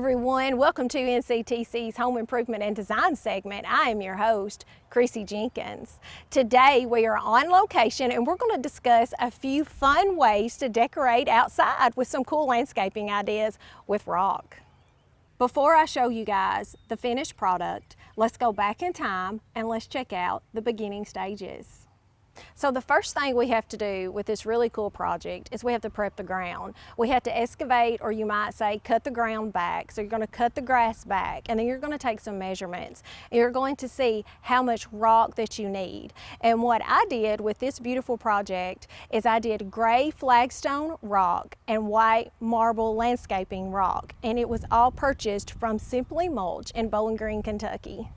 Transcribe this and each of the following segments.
everyone, welcome to NCTC's Home Improvement and Design segment. I am your host, Chrissy Jenkins. Today we are on location and we're going to discuss a few fun ways to decorate outside with some cool landscaping ideas with rock. Before I show you guys the finished product, let's go back in time and let's check out the beginning stages. So the first thing we have to do with this really cool project is we have to prep the ground. We have to excavate, or you might say cut the ground back. So you're going to cut the grass back and then you're going to take some measurements. And you're going to see how much rock that you need. And what I did with this beautiful project is I did gray flagstone rock and white marble landscaping rock. And it was all purchased from Simply Mulch in Bowling Green, Kentucky.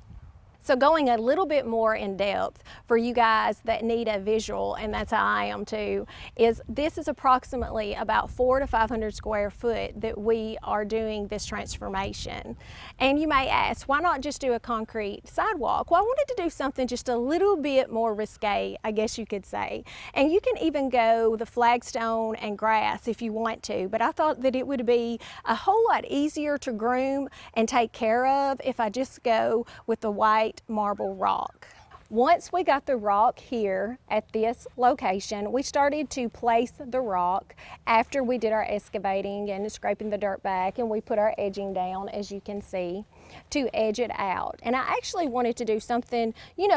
So going a little bit more in depth for you guys that need a visual, and that's how I am too, is this is approximately about 400 to 500 square foot that we are doing this transformation. And you may ask, why not just do a concrete sidewalk? Well, I wanted to do something just a little bit more risque, I guess you could say. And you can even go the flagstone and grass if you want to, but I thought that it would be a whole lot easier to groom and take care of if I just go with the white marble rock. Once we got the rock here at this location, we started to place the rock after we did our excavating and scraping the dirt back, and we put our edging down, as you can see, to edge it out. And I actually wanted to do something,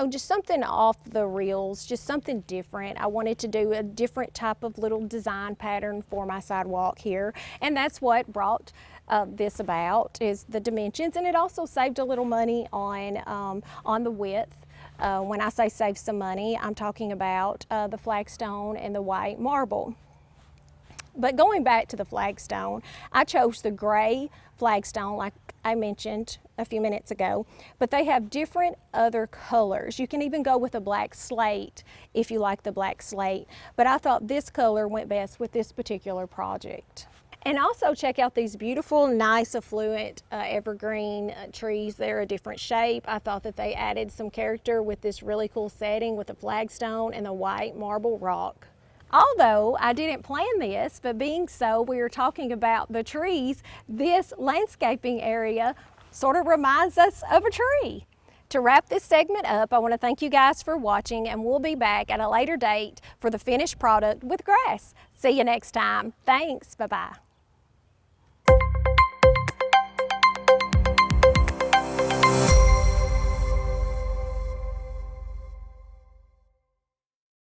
just something off the reels, just something different. I wanted to do a different type of little design pattern for my sidewalk here, and that's what brought this about, is the dimensions. And it also saved a little money on the width. When I say save some money, I'm talking about the flagstone and the white marble. But going back to the flagstone, I chose the gray flagstone like I mentioned a few minutes ago, but they have different other colors. You can even go with a black slate if you like the black slate, but I thought this color went best with this particular project. And also check out these beautiful, nice, affluent evergreen trees. They're a different shape. I thought that they added some character with this really cool setting with the flagstone and the white marble rock. Although I didn't plan this, but being so we were talking about the trees, this landscaping area sort of reminds us of a tree. To wrap this segment up, I want to thank you guys for watching, and we'll be back at a later date for the finished product with grass. See you next time. Thanks. Bye-bye.